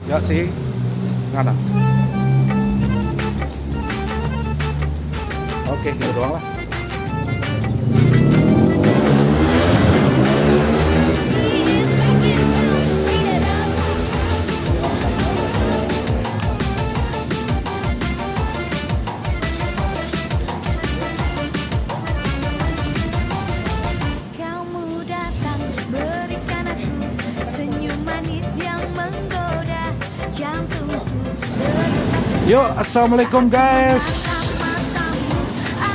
Ya sih, mana? Oke, gitu doang lah. Kamu datang berikan aku senyum manis yang menggoda jantungku. Yo, assalamualaikum guys.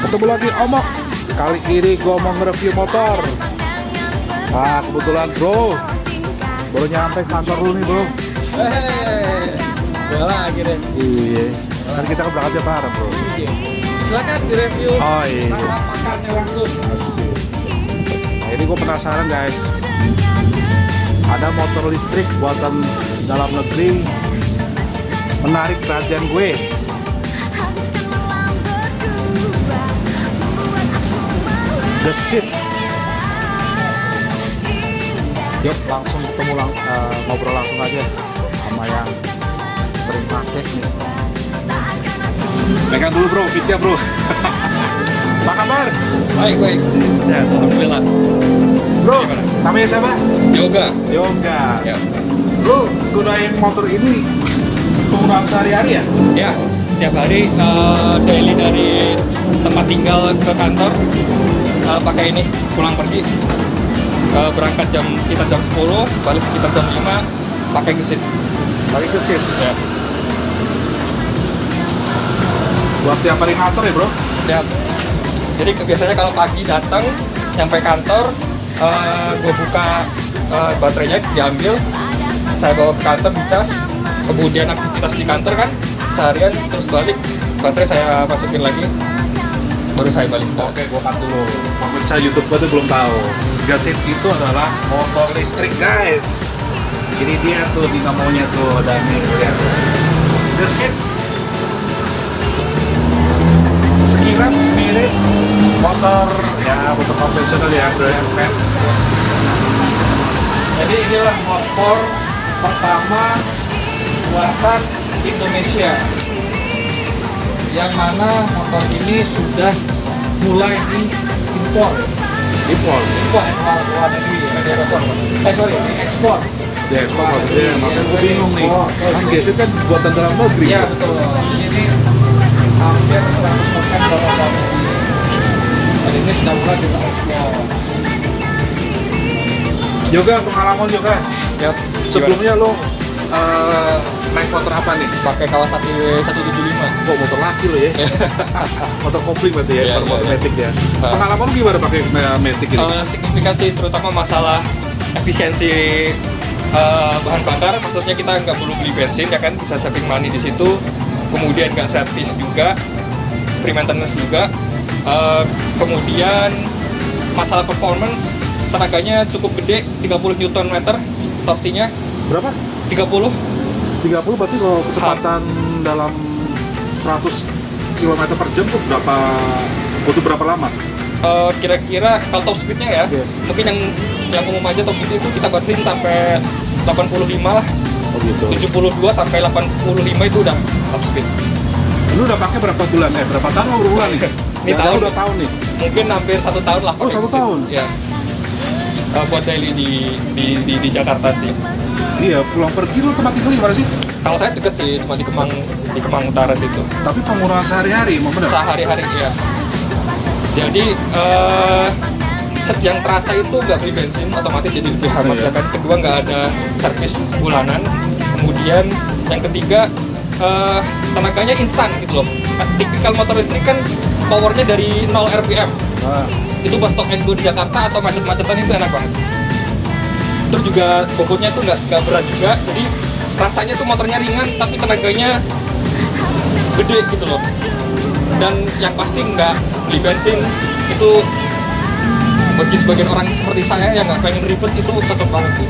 Ketemu lagi Omok. Kali ini gue mau nge-review motor. Nah, kebetulan bro, baru nyampe kantor lu nih bro. Udah lagi deh. Iya. Kan kita berangkat tiap hari bro. Silakan direview. Oh iya. Sama pakarnya langsung. Asik. Nah, ini gue penasaran guys. Ada motor listrik buatan dalam negeri menarik perhatian gue. The Shit. Yuk langsung ketemu ngobrol langsung aja sama yang sering pakai nih. Pegang dulu bro, fitnya bro. Apa kabar? Baik, baik. Ya, alhamdulillah. Bro, Gimana? namanya siapa? Yoga. Yoga. Ya. Bro, gunain motor ini penggunaan sehari-hari ya? Ya, tiap hari daily dari tempat tinggal ke kantor pakai ini, pulang pergi berangkat kita jam 10, balik sekitar jam 5 pakai gesit. Pakai gesit. Ya. Buat tiap hari ngantor ya bro? Ya. Jadi biasanya kalau pagi datang sampai kantor, gue buka baterainya, diambil, saya bawa ke kantor dicas, kemudian aktivitas di kantor kan seharian, terus balik baterai saya masukin lagi, baru saya balik. Oke, gua cut dulu. Pemirsa YouTube gua tuh belum tahu. Gesit itu adalah motor listrik guys. Ini dia tuh dinamonya tuh, dan nih lihat. Gesit sekilas mirip motor motor konvensional ya bro ya, pet. Jadi inilah motor pertama buatan Indonesia, yang mana motor ini sudah mulai diimpor. Impor luar negeri ya, ekspor. Ya, ekspor maksudnya, makanya gue bingung nih. Kan gesit kan buatan dalam negeri. Iya betul. Ini hampir 100% dalam negeri. Dan ini sudah mulai kita ekspor. Yoga, pengalaman Yoga. Ya. Sebelumnya lo naik motor apa nih? Pakai Kawasaki 175. Kok motor laki lo ya? Motor kopling berarti ya, Iya, bukan motor iya. matic ya. Ah. Pengalaman lu gimana pakai matic ini? Signifikan sih, terutama masalah efisiensi bahan bakar. Maksudnya kita nggak perlu beli bensin ya kan, bisa saving money di situ. Kemudian nggak servis juga, free maintenance juga. Kemudian masalah performance, tenaganya cukup gede, 30 Nm torsinya. Berapa? 30. 30 berarti kalau kecepatan dalam 100 km per jam tuh butuh berapa lama? Kira-kira kalau top speednya ya, Oke. mungkin yang umum aja top speed itu kita batasin sampai 85 lah. Oh gitu. 72 sampai 85 itu udah top speed. Lu udah pakai berapa bulan? Berapa tahun atau berapa bulan nih? Ini tahun. Udah tahun nih. Mungkin hampir 1 tahun lah. Oh, pakai 1 mesin. tahun? Ya. Buat daily di Jakarta sih. Iya, pulang pergi lu tempat tinggal di mana sih? Kalau saya deket sih, cuma di Kemang Utara situ. Tapi penggunaan sehari-hari, emang bener? Sehari-hari ya. Jadi yang terasa itu nggak beli bensin, otomatis jadi lebih hemat Iya. ya kan. Kedua nggak ada servis bulanan. Kemudian yang ketiga tenaganya instan gitu loh. Tipikal motor listrik kan powernya dari 0 RPM. Nah, Itu pas stop and go di Jakarta atau macet-macetan itu enak banget. Terus juga bobotnya tuh nggak berat juga, jadi rasanya tuh motornya ringan tapi tenaganya gede gitu loh. Dan yang pasti nggak beli bensin itu bagi sebagian orang seperti saya yang nggak pengen ribet itu cocok banget sih.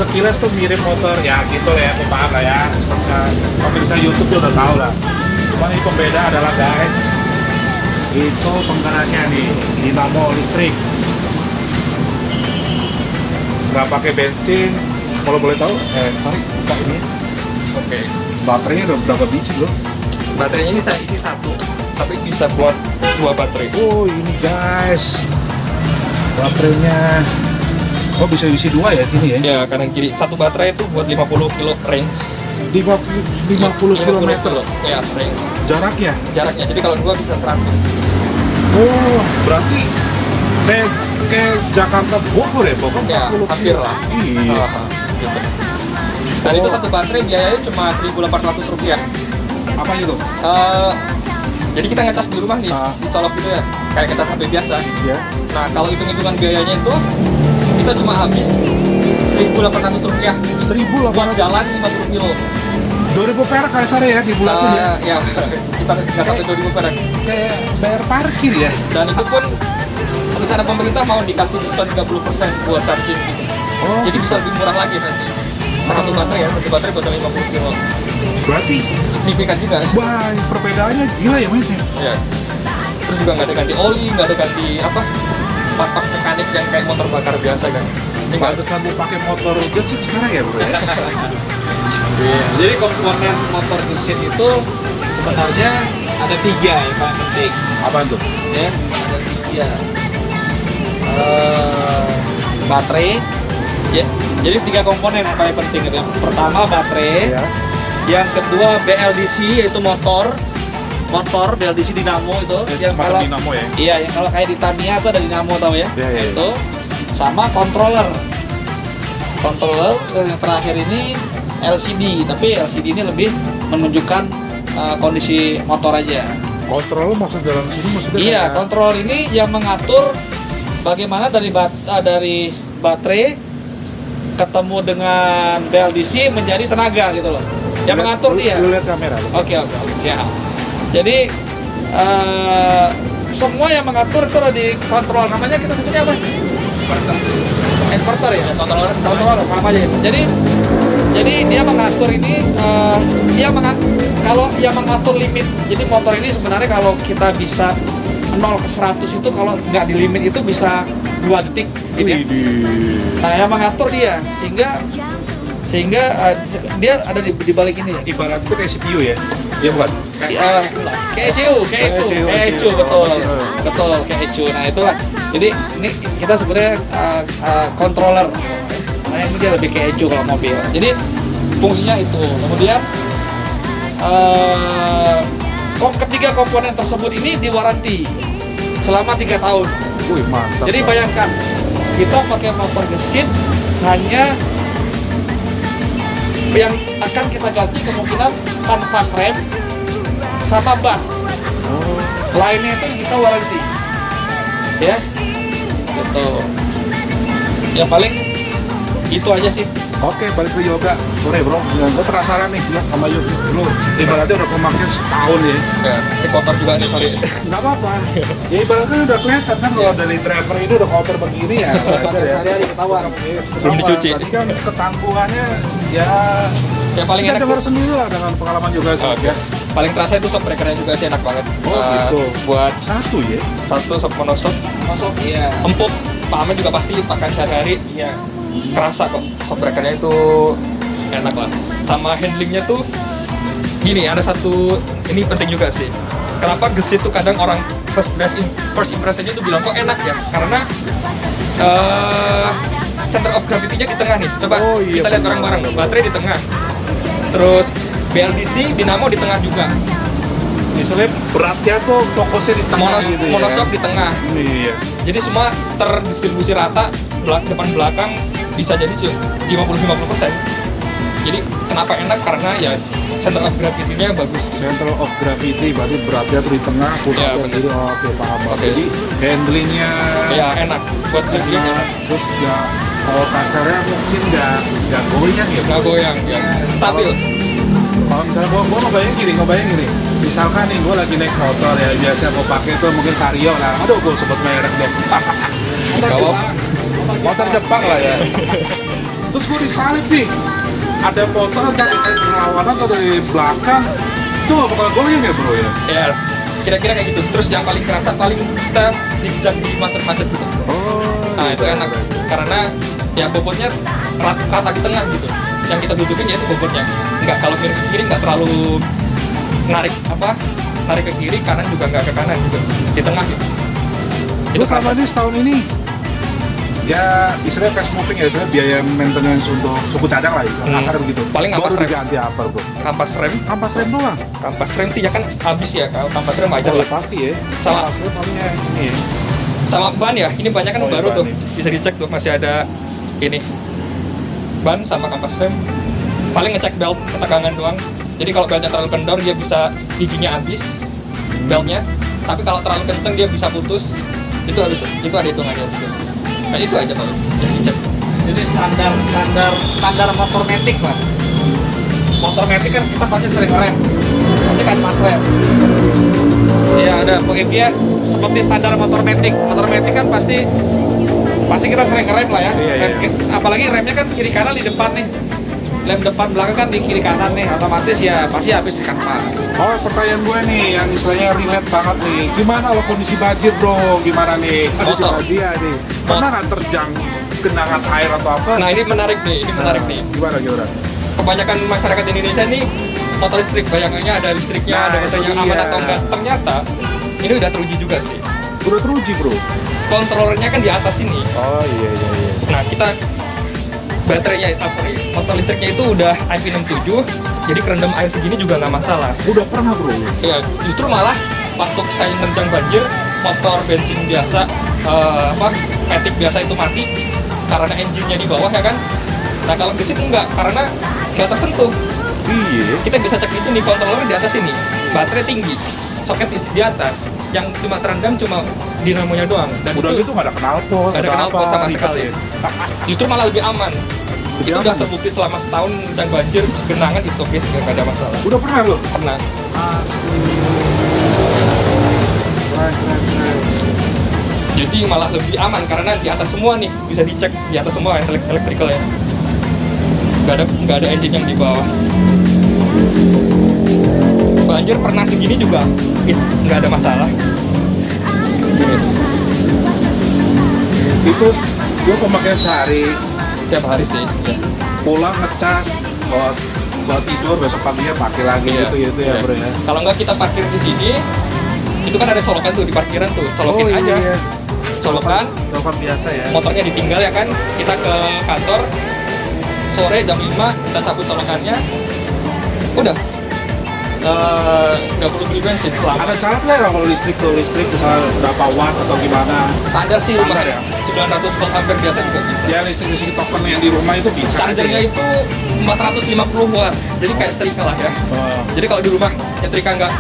sekilas tuh mirip motor ya gitu lah ya, paham lah ya. Seperti pemirsa YouTube tuh udah tahu lah. Cuma ini pembeda adalah guys, itu penggeraknya nih dinamo listrik, nggak pakai bensin. Kalau boleh tahu, mari buka ini. Baterainya udah berapa biji loh? Baterainya ini saya isi 1, tapi bisa buat 2 baterai. Oh ini guys, baterainya. Oh bisa isi 2 ya sini ya? Ya, kanan kiri. Satu baterai itu buat 50 kilo range. 50 km Ya, range. jaraknya. Jaraknya. Jadi kalau 2 bisa 100. Oh berarti kayak Jakarta Bogor ya, Bogor Ya, 40 hampir kilo. lah. Iya. Gitu. Dan itu satu baterai biayanya cuma Rp1.800. Apa itu? Jadi kita ngecas di rumah nih, dicolok gitu ya, kayak ngecas HP biasa. Ya. Nah, kalau hitung-hitungan biayanya itu kita cuma habis Rp1.800 buat 1.800. jalan 50 kilo. 2.000 perak kali sore ya di bulan ya. Ya, kita nggak sampai 2.000 perak. Kayak bayar parkir ya. Dan itu pun rencana pemerintah mau dikasih diskon 30% buat charging gitu. Oh. Jadi bisa lebih murah lagi nanti. Satu baterai ya, satu baterai buat 50 kilo. Berarti Signifikan juga. wah perbedaannya gila ya Mas ya. Ya. Terus juga nggak ada ganti oli, nggak ada ganti apa part-part mekanik yang kayak motor bakar biasa kan. Ini nggak ada. Pantesan lu pakai motor gesit sekarang ya bro ya. Iya, jadi komponen motor gesit itu sebenarnya ada 3 yang paling penting. Apa tuh? Ya, ada 3. Baterai. Ya, jadi 3 komponen yang paling penting itu. Yang pertama baterai, Ya. yang kedua BLDC yaitu motor BLDC dinamo itu. Yang Semacam kalau dinamo ya. iya, yang kalau kayak di Tamiya itu ada dinamo tahu ya? Iya, iya, iya. Itu sama controller. Dan yang terakhir ini LCD, tapi LCD ini lebih menunjukkan kondisi motor aja. Kontrol masuk dalam sini maksudnya? Iya, kayak- kontrol ini yang mengatur bagaimana dari baterai ketemu dengan BLDC menjadi tenaga gitu loh. Yang Lu- mengatur lu- dia. Lu lihat kamera. Lu. Oke, siap. Jadi semua yang mengatur itu ada di kontrol. Namanya kita sebutnya apa? Inverter ya. Kontrol sama aja. Jadi dia mengatur ini. Kalau yang mengatur limit. Jadi motor ini sebenarnya kalau kita bisa 0 ke 100 itu kalau nggak di limit itu bisa 2 detik. Gitu ya. Widih. Nah yang mengatur dia sehingga dia ada di balik ini. Ibarat itu kayak CPU ya? Iya bukan? Kayak ECU, betul, kayak ECU. Nah itulah. Jadi ini kita sebenarnya controller. Nah ini dia lebih kayak ECU kalau mobil. Jadi fungsinya itu. Kemudian ketiga komponen tersebut ini diwaranti selama 3 tahun. Wih mantap. Jadi bayangkan kita pakai motor gesit hanya yang akan kita ganti kemungkinan kanvas rem sama ban. Lainnya itu kita waranti. Ya. Gitu. Ya paling itu aja sih. Oke, balik ke yoga. Sore bro, gue penasaran nih ya sama yoga. Lu ibaratnya udah pemakaian setahun ya. Ya, ini kotor juga nih, sorry. Nggak apa-apa. Ya ibaratnya udah kelihatan kan kalau dari driver ini udah kotor begini ya. wajar ya. Sehari-hari ketahuan. Belum dicuci. Tadi kan ketangguhannya ya. Ya paling Kita enak dengar tuh, sendiri lah dengan pengalaman juga Oke. ya. Paling terasa itu shock breakernya juga sih enak banget. Oh, gitu. Buat Satu ya. satu shock monoshock, Masuk iya. empuk. Pak Ahmed juga pasti pakai sehari-hari. Iya. Kerasa kok shock breakernya itu enak lah. Sama handlingnya tuh gini, ada satu ini penting juga sih. Kenapa gesit tuh kadang orang first impressionnya tuh bilang kok enak ya? Karena center of gravity-nya di tengah nih. Coba Oh, iya, kita lihat benar. bareng-bareng. Baterai di tengah. Terus BLDC, dinamo di tengah juga. Misalnya beratnya tuh fokusnya di tengah gitu ya. Monoshock di tengah. Iya. Jadi semua terdistribusi rata, depan belakang bisa jadi 50-50%. Jadi kenapa enak? Karena ya center of gravity-nya bagus. Center of gravity berarti beratnya tuh di tengah, Iya, pusatnya bener. gitu. Oh, oke paham. Oke. Jadi handlingnya Ya enak buat handling enak. enak. Terus ya kalau kasarnya mungkin nggak goyang ya. Nggak goyang, ya stabil. Kalau misalnya gua ngebayang gini. Misalkan nih gua lagi naik motor ya, biasa gua pakai tuh mungkin Vario lah. Aduh, gua sebut merek deh. Kalau Motor Jepang lah ya. Terus gua disalip nih. Ada motor entah disalip berlawanan atau dari belakang. Itu nggak bakal goyang ya bro ya? ya kira-kira kayak gitu. Terus yang paling kerasa paling kita zigzag di macet-macet gitu. Oh. Nah itu enak karena ya bobotnya rata di tengah gitu. yang kita butuhin yaitu bobotnya. Nggak, kalau miring ke kiri nggak terlalu narik ke kiri, kanan juga nggak ke kanan juga, di tengah gitu. Itu Terus sama ini setahun ini ya istilahnya fast moving ya, istilahnya biaya maintenance untuk suku cadang lah, kasar begitu. Paling ampas baru rem. diganti apa bro? Kampas rem Doang? kampas rem sih ya kan habis ya, kalau kampas rem wajar Oh, lah. pasti ya. Sama- Kampas rem palingnya ini ya. Sama ban ya, ini banyak kan Oh, iya, baru ban tuh, nih. bisa dicek tuh, masih ada ini ban sama kampas rem. Paling ngecek belt ketegangan doang. Jadi kalau beltnya terlalu kendor dia bisa giginya habis beltnya, tapi kalau terlalu kenceng dia bisa putus. Itu ada hitungannya juga. Nah itu aja Pak yang dicek. Jadi standar motor matic lah. Motor matic kan kita pasti sering rem, pasti kan mas rem. Iya ada, pokoknya dia seperti standar motor matic. Motor matic kan pasti kita sering rem lah ya. Iya, iya. Apalagi remnya kan kiri kanan di depan nih. Lem depan belakang kan di kiri kanan nih, otomatis ya pasti habis di kanvas. Oh, pertanyaan gue nih yang istilahnya relate banget nih. Gimana kalau kondisi banjir bro? Gimana nih? Ada Motor. coba dia nih. Pernah nggak terjang genangan air atau apa? Nah ini menarik nih, Gimana? Kebanyakan masyarakat Indonesia nih motor listrik, bayangannya ada listriknya, Nah, ada baterainya itu aman dia. atau enggak. Ternyata ini udah teruji juga sih. Udah teruji bro. Kontrolernya kan di atas ini. Oh iya. Nah kita baterainya, motor listriknya itu udah IP67, jadi kerendam air segini juga nggak masalah. Udah pernah bro. Ya justru malah waktu saya nerjang banjir, motor bensin biasa, Matic biasa itu mati karena engine-nya di bawah ya kan. Nah kalau gesit enggak, karena nggak tersentuh. Iya. Kita bisa cek di sini, kontroler di atas ini, baterai tinggi, soket di atas, yang cuma terendam cuma dinamonya doang. Dan Udah itu gitu nggak ada knalpot. nggak ada atau knalpot apa, sama ribet sekali. ya. Justru malah lebih aman. Lebih Itu aman udah ya? terbukti selama setahun nerjang banjir, genangan is okay, nggak ada masalah. Udah pernah lo? Pernah. Keren. Jadi malah lebih aman karena di atas semua nih, bisa dicek di atas semua elektrikal ya. Nggak ada engine yang di bawah. Banjir pernah segini juga, nggak ada masalah. Itu gue pemakaian sehari, Tiap hari sih. Ya. pulang ngecas, bawa tidur, besok paginya pakai lagi Iya. gitu ya Iya. bro ya. Kalau nggak kita parkir di sini, itu kan ada colokan tuh di parkiran tuh, colokin Oh, aja. iya. Colokan, Telepon biasa ya. motornya ditinggal ya kan, kita ke kantor sore jam 5 kita cabut colokannya, udah nggak perlu beli bensin selama Ada syarat nggak kalau listrik misalnya berapa watt atau gimana? standar sih rumah Standar ya? 900 volt ampere biasa juga bisa. Ya listrik token yang di rumah itu bisa. Chargernya aja ya? itu 450 watt, jadi kayak setrika lah ya. Oh, Jadi kalau di rumah nyetrika nggak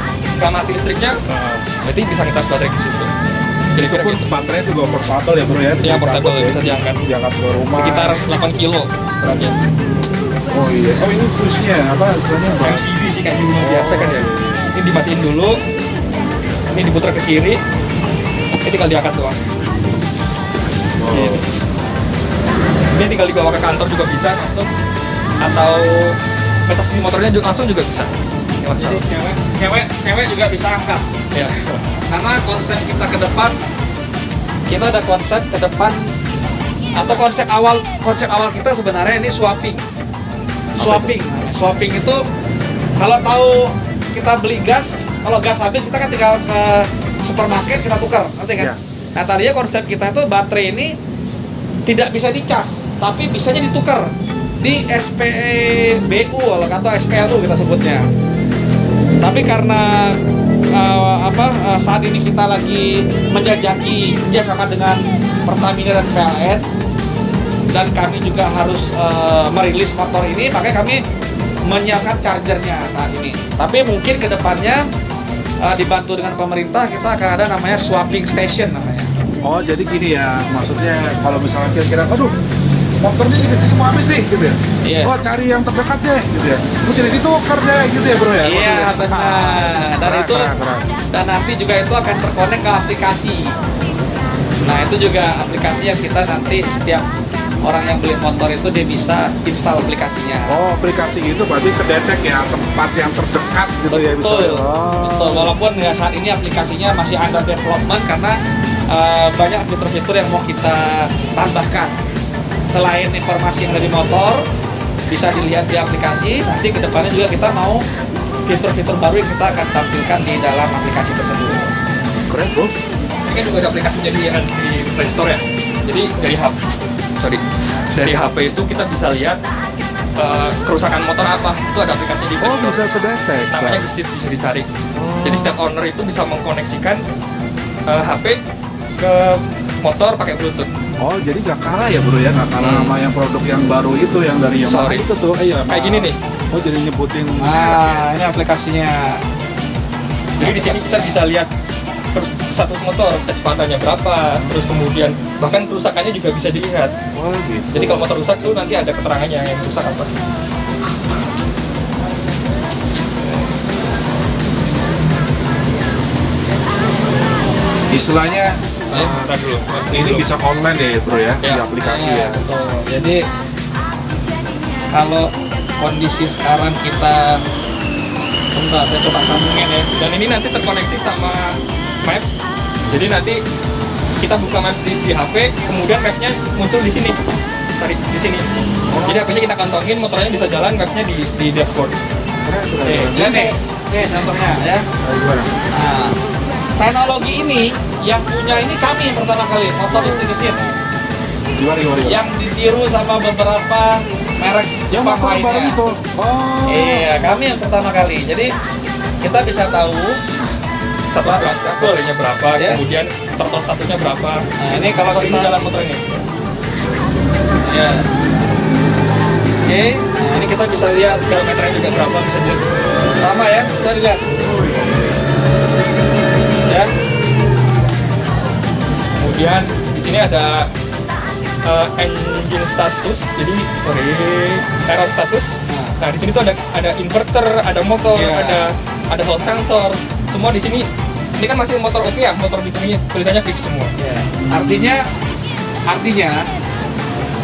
mati listriknya, oh. berarti bisa ngecas baterai di situ. Jadi Itu kira pun baterai juga portable ya bro ya? Iya, portable, ya. bisa diangkat. Diangkat ke rumah. sekitar 8 kilo beratnya. Oh iya. Oh ini fuse-nya apa istilahnya bang? MCB sih kayak di rumah biasa kan ya. Ini dimatiin dulu, ini diputar ke kiri, ini tinggal diangkat doang. Oh. Gitu. Ini tinggal dibawa ke kantor juga bisa langsung, atau ngecas di motornya juga langsung juga bisa. Nggak Jadi masalah. cewek juga bisa angkat. Ya. Karena konsep kita ke depan, kita ada konsep ke depan atau konsep awal kita sebenarnya ini swapping. Namanya. Swapping itu kalau tahu kita beli gas, kalau gas habis kita kan tinggal ke supermarket kita tukar, nanti kan. Iya. Nah tadinya konsep kita itu baterai ini tidak bisa dicas, tapi bisanya ditukar di SPBU atau SPLU kita sebutnya. Tapi karena saat ini kita lagi menjajaki kerjasama dengan Pertamina dan PLN, dan kami juga harus merilis motor ini, makanya kami menyiapkan chargernya saat ini. Tapi mungkin kedepannya dibantu dengan pemerintah, kita akan ada namanya swapping station namanya. Oh jadi gini ya, maksudnya kalau misalnya kira-kira, aduh motornya ini sini mau habis nih gitu ya. Iya. Oh cari yang terdekat deh gitu ya. Terus ini ditukar deh gitu ya bro ya. Iya benar. Dan Keren, itu keren. dan nanti juga itu akan terkonek ke aplikasi. Nah itu juga aplikasi yang kita nanti setiap orang yang beli motor itu dia bisa install aplikasinya. Oh aplikasi gitu berarti kedetek ya tempat yang terdekat gitu ya bisa. Betul, Oh. betul. Walaupun ya saat ini aplikasinya masih under development karena banyak fitur-fitur yang mau kita tambahkan. Selain informasi yang ada di motor, bisa dilihat di aplikasi. Nanti kedepannya juga kita mau fitur-fitur baru yang kita akan tampilkan di dalam aplikasi tersebut. Keren bro. Ini kan juga ada aplikasi jadi di Play Store ya. Jadi dari HP itu kita bisa lihat kerusakan motor apa. Itu ada aplikasi di Play Oh, Store. bisa kedetek. Namanya Gesit, bisa dicari. Jadi setiap owner itu bisa mengkoneksikan HP ke motor pakai Bluetooth. Oh, jadi gak kalah ya bro ya, gak kalah sama yang produk yang baru itu, yang dari Yamaha Sorry. itu tuh. Iya, Kayak gini nih. Oh, jadi nyebutin. Nah, ini aplikasinya. Jadi di sini kita bisa lihat terus status motor, kecepatannya berapa, terus kemudian bahkan kerusakannya juga bisa dilihat. Oh gitu. Jadi kalau motor rusak tuh nanti ada keterangannya yang rusak apa. Istilahnya Ntar dulu. ini bisa online ya bro ya, di Ya. aplikasi ya. Betul. Jadi kalau kondisi sekarang kita, sebentar saya coba sambungin ya. Dan ini nanti terkoneksi sama Maps. Jadi nanti kita buka Maps di HP, kemudian Mapsnya muncul di sini. Tarik di sini. Jadi HP-nya kita kantongin, motornya bisa jalan, Mapsnya di dashboard. Keren, keren, Oke, keren. dan nih contohnya ya. Nah, gimana? Nah, teknologi ini yang punya ini kami yang pertama kali, Motor Listrik Gesit, Gimana? yang ditiru sama beberapa merek Yang Jepang motor baru lainnya. itu. Oh. Iya, kami yang pertama kali. Jadi kita bisa tahu Status baterainya berapa, Ya. kemudian total statusnya berapa. Nah, ini kalau Motor ini kita jalan motor ini. ya. Oke, nah ini kita bisa lihat Kilometernya juga berapa, bisa dilihat. sama ya, kita lihat. Ya. Kemudian di sini ada engine status, jadi error status. Nah di sini tuh ada inverter, ada motor, Iya. ada hall sensor, semua di sini. Ini kan masih motor oke ya, motor di sini tulisannya fix semua. Ya.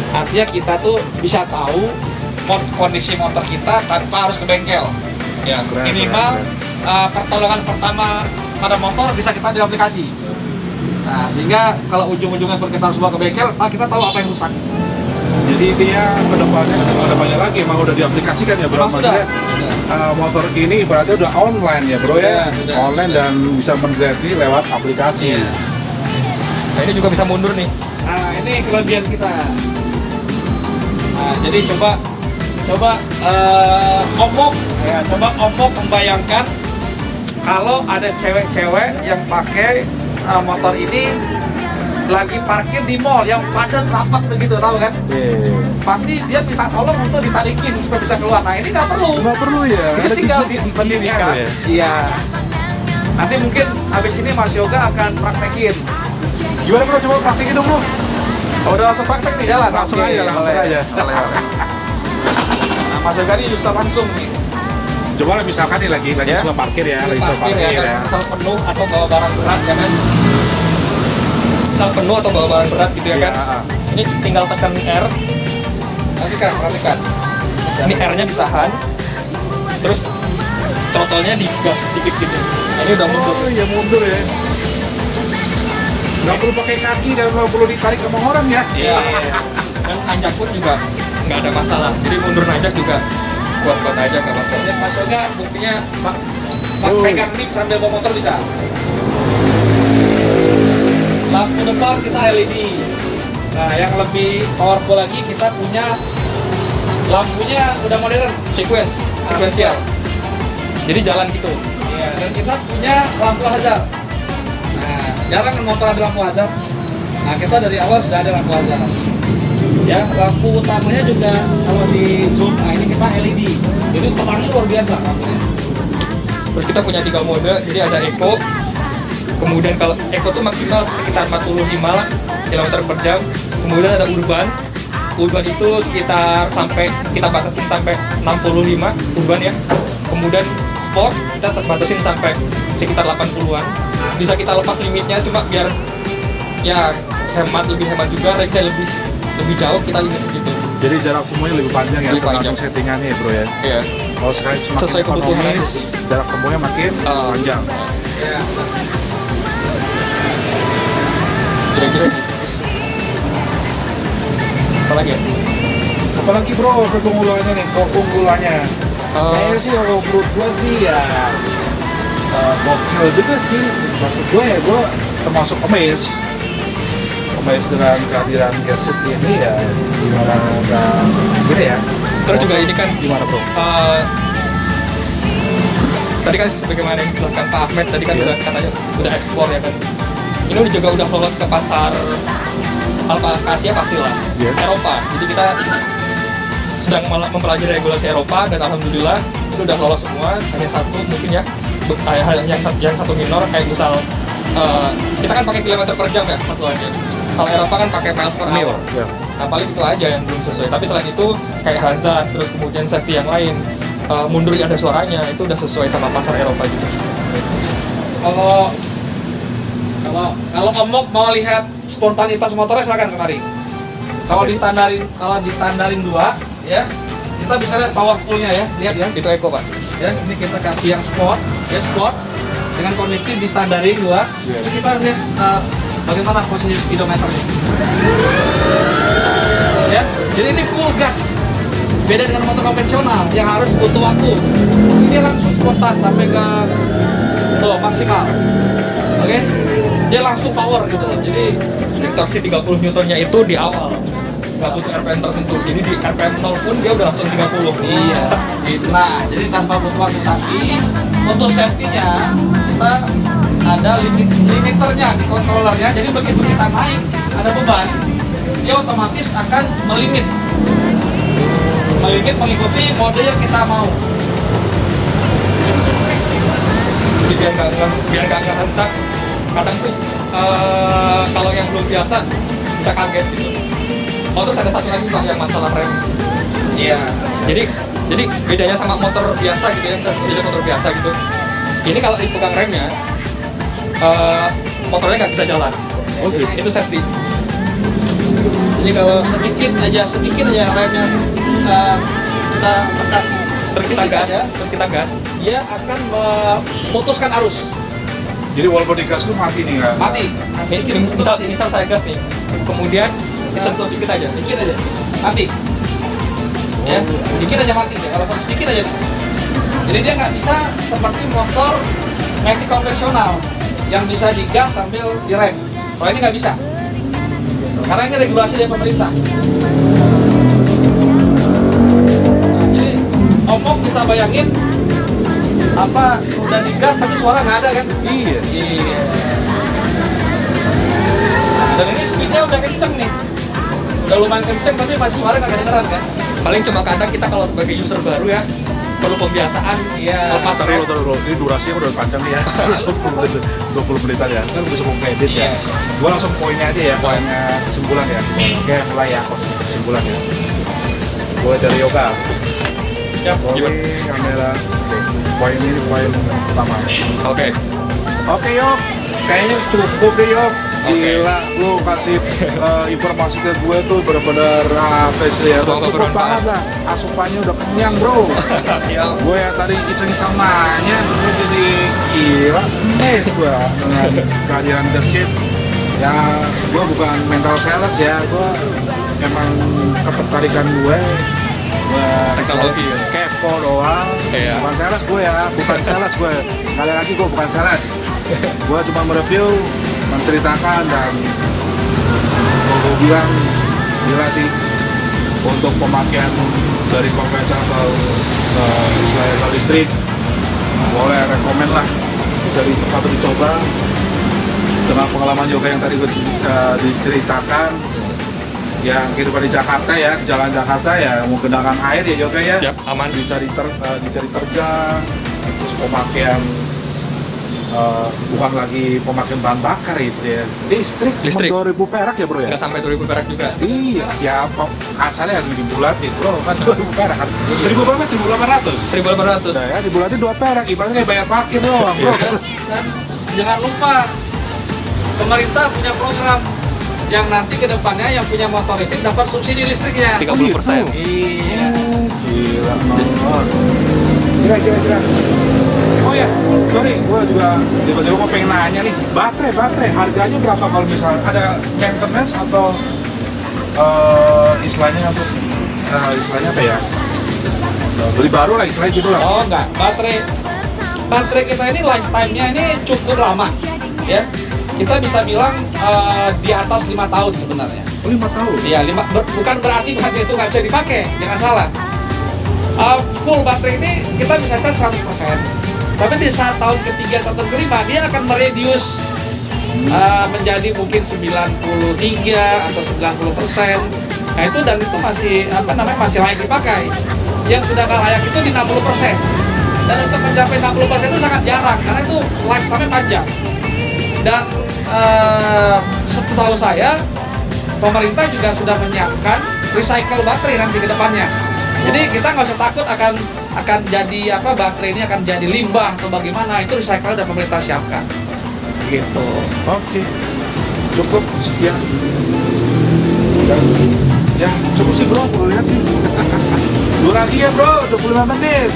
Artinya kita tuh bisa tahu kondisi motor kita tanpa harus ke bengkel. Ya, Keren, Minimal keren, pertolongan pertama pada motor bisa kita di aplikasi. Nah, sehingga kalau ujung-ujungnya kita harus bawa ke bengkel, kita tahu apa yang rusak. Jadi intinya kedepannya lagi emang udah diaplikasikan ya bro. Memang sudah. Maksudnya motor ini berarti udah online ya bro ya. Sudah. Online dan bisa mendeteksi lewat aplikasi. Iya. Nah ini juga bisa mundur nih. Nah, ini kelebihan kita. Nah, jadi coba Omok membayangkan kalau ada cewek-cewek yang pakai motor ini lagi parkir di mall yang padat rapat begitu, tahu kan? Iya. Pasti dia minta tolong untuk ditarikin supaya bisa keluar. Nah, ini nggak perlu. Nggak perlu ya. Dia Ada tinggal gigi-giginya mendirikan. ya. Iya. Nanti mungkin habis ini Mas Yoga akan praktekin. Gimana bro? Coba praktekin dong bro. Oh, udah langsung praktek nih, jalan. Langsung Oke, aja, langsung boleh. aja. Boleh. Nah, Mas Yoga ini bisa langsung nih. Coba misalkan nih lagi Ya. suka parkir ya, lagi suka Parkir parkir ya, ya. kan, misal penuh atau bawa barang berat ya kan. Misal penuh atau bawa barang berat gitu ya kan. Iya. Ini tinggal tekan R, Perhatikan. ini R-nya ditahan, terus throttle-nya digas dikit gitu. Nah, ini udah mundur. Oh iya mundur ya. Nggak perlu pakai kaki dan nggak perlu ditarik sama orang ya. Iya. Dan nanjak pun juga nggak ada masalah. Jadi mundur nanjak juga kuat-kuat aja nggak masalah. Dan Mas Yoga buktinya Oh. pegang nih sambil bawa motor bisa. Lampu depan kita LED. Nah, yang lebih powerful lagi kita punya lampunya udah modern. Sekuensial. Jadi jalan gitu. Iya, dan kita punya lampu hazard. Nah, jarang motor ada lampu hazard. Nah, kita dari awal sudah ada lampu hazard. Ya, lampu utamanya juga kalau di zoom, nah ini kita LED. Jadi terangnya luar biasa lampunya. Terus kita punya 3 mode, jadi ada Eco. Kemudian kalau Eco tuh maksimal sekitar 45 lah kilometer per jam. Kemudian ada Urban. Urban itu sekitar sampai kita batasin sampai 65 Urban ya. Kemudian Sport kita batasin sampai sekitar 80-an. Bisa kita lepas limitnya cuma biar ya lebih hemat juga, range-nya lebih jauh kita limit segitu. Jadi jarak semuanya lebih panjang ya, Lebih tergantung panjang. settingannya ya bro ya. Iya. Kalau sekarang semakin Sesuai kebutuhan ekonomis, aja. jarak tempuhnya makin panjang. Ya. Kira-kira gitu. Apa lagi ya? apalagi bro keunggulannya nih, keunggulannya. Kayaknya sih kalau menurut gue sih ya gokil juga sih. Maksud gue ya gue termasuk amazed dengan kehadiran Gesit ini ya, gimana gini ya. Terus juga ini kan Gimana bro? tadi kan sebagaimana yang dijelaskan Pak Ahmed tadi kan udah katanya udah ekspor ya kan. Ini juga udah lolos ke pasar Asia pastilah, Eropa. Jadi kita sedang mempelajari regulasi Eropa dan alhamdulillah itu udah lolos semua. Hanya satu mungkin ya, yang satu minor kayak misal kita kan pakai kilometer per jam ya satuannya. Kalau Eropa kan pakai miles per hour. Nah paling itu aja yang belum sesuai. Tapi selain itu kayak hazard terus kemudian safety yang lain, mundur ada suaranya itu udah sesuai sama pasar Eropa gitu. Kalau Om Mok mau lihat spontanitas motornya silakan kemari. Kalau distandarin 2 ya, kita bisa lihat powerfulnya ya, lihat ya. Itu Eco Pak. Ya, ini kita kasih yang sport, ya sport dengan kondisi distandarin 2. Ini kita lihat bagaimana posisi speedometernya. Ya, jadi ini full gas. Beda dengan motor konvensional yang harus butuh waktu. Ini langsung spontan sampai ke maksimal. Oke? Dia langsung power gitu loh. Jadi Torsi 30 Newtonnya itu di awal nggak butuh RPM tertentu, jadi di RPM 0 pun dia udah langsung 30. iya, gitu. Nah, jadi tanpa butuh waktu, tapi untuk safety-nya kita ada limiternya di controllernya. Jadi begitu kita naik ada beban, dia otomatis akan melimit mengikuti mode yang kita mau. Jadi biar nggak ngehentak. Kadang tuh kalau yang belum biasa bisa kaget gitu. Oh terus ada satu lagi Pak yang masalah rem. Iya. Jadi bedanya sama motor biasa gitu ya, jadi motor biasa gitu. Ini kalau dipegang remnya, motornya nggak bisa jalan. Oke. Itu safety. Jadi kalau sedikit aja remnya kita tekan, Terus kita gas. dia akan memutuskan arus. Jadi walaupun digas tuh mati nih kan? Mati. Misal saya gas nih, kemudian disentuh dikit aja. Mati. Ya, sedikit aja mati ya. Kalau sedikit aja. Jadi dia nggak bisa seperti motor matic konvensional yang bisa digas sambil direm. Kalau ini nggak bisa. Karena ini regulasi dari pemerintah. Nah, jadi Om Mok bisa bayangin apa udah digas tapi suara nggak ada kan? Iya. Dan ini speednya udah kenceng nih. Udah lumayan kenceng tapi masih suara nggak kedengeran kan? Paling cuma kadang kita kalau sebagai user baru ya perlu pembiasaan. Iya. Lepas rem. Taruh. Ini durasinya udah panjang nih ya. 20 menitan ya. Kan bisa mau edit ya. Iya. Gua langsung poinnya aja ya, poinnya kesimpulan ya. Oke, mulai ya kesimpulan ya. Mulai dari yoga. Ya, Poin gimana? kamera. Oke. Poin ini poin pertama. Oke. Oke Yok, kayaknya cukup deh Yok. Oke. Gila, lu kasih informasi ke gue tuh bener-bener ya. Semoga Cukup banget lah. Asupannya udah kenyang bro. Siap. Gue ya tadi iseng-iseng nanya, gue jadi gila. Gue dengan kehadiran Gesit. Ya, gue bukan mental sales ya. Gue emang ketertarikan gue Teknologi ya. kepo doang. Iya. Bukan sales gue ya, bukan sales gue. Sekali lagi gue bukan sales. Gue cuma mereview, menceritakan dan gue bilang gila sih untuk pemakaian dari konvensional ke listrik. Boleh rekomen lah, bisa patut dicoba dengan pengalaman yoga yang tadi gue diceritakan. Yang kehidupan di Jakarta ya, di jalan Jakarta ya, mau genangan air ya yoga ya. Yap, aman. Bisa diterjang, terus pemakaian bukan lagi pemakaian bahan bakar ya, listrik. Listrik. 2.000 perak ya bro ya? Nggak sampai 2.000 perak juga. Iya, ya kasarnya harus dibulatin bro, kan 2.000 perak kan 1.000 berapa? 1.800? 1.800. Nah ya, dibulatin 2 perak, ibaratnya kayak bayar parkir doang bro. Dan jangan lupa pemerintah punya program yang nanti ke depannya yang punya motor listrik dapat subsidi listriknya. 30%. Iya. Gila banget. Kira. Oh ya, sorry, gue juga tiba-tiba gue pengen nanya nih, baterai harganya berapa kalau misalnya ada maintenance atau istilahnya apa istilahnya apa ya? Beli baru lah istilahnya gitu lah. Oh enggak, baterai kita ini lifetime-nya ini cukup lama, ya. Kita bisa bilang di atas 5 tahun sebenarnya. Oh, 5 tahun? Iya, bukan berarti baterai itu nggak bisa dipakai, jangan salah. Full baterai ini kita bisa cas 100%. Tapi di saat tahun ketiga atau kelima dia akan mereduce menjadi mungkin 93 atau 90%. Nah itu dan itu masih masih layak dipakai. Yang sudah nggak layak itu di 60%. Dan untuk mencapai 60% itu sangat jarang karena itu lifetime-nya panjang. Dan setahu saya pemerintah juga sudah menyiapkan recycle baterai nanti ke depannya. Jadi kita nggak usah takut akan jadi baterai ini akan jadi limbah atau bagaimana, itu recycle udah pemerintah siapkan. Gitu. Oke. Cukup sekian. Ya cukup sih bro, gue lihat sih. Durasi ya bro, 25 menit.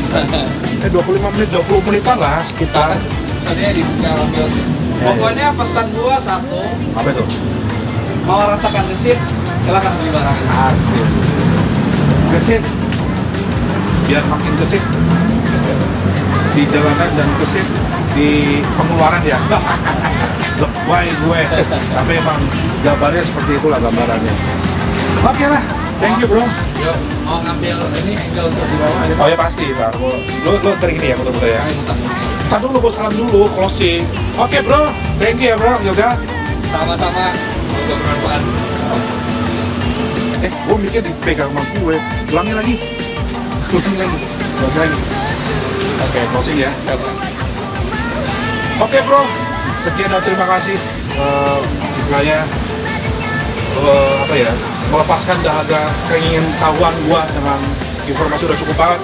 25 menit, 20 menitan lah sekitar. Pesannya di ambil. Pokoknya pesan gua satu, Apa itu? mau rasakan gesit, silakan beli barang ini. Asik. Gesit. Biar makin gesit di jalanan dan gesit di pengeluaran ya. Lebay gue. Tapi emang gambarnya seperti itulah gambarannya. Oke lah. Thank you bro. Yuk, mau ngambil ini angle untuk di bawah. Oh ya pasti Pak. Lu tering ini ya muter-muter ya. Tar dulu, gue salam dulu, closing. Oke bro, thank you ya bro, Yoga. Sama-sama, semoga bermanfaat. Gue mikir dipegang sama gue. Ulangi lagi. Ulangi lagi. Oke, closing ya. Oke bro, sekian dan terima kasih. Istilahnya melepaskan dahaga keingin tahuan gua dengan informasi udah cukup banget.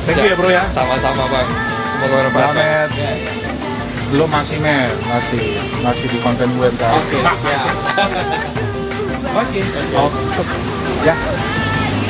Thank you ya bro ya. Sama-sama bang, semoga bermanfaat. Bamet. Lu masih masih di konten gue ntar. Oke, siap. Oke. Ya.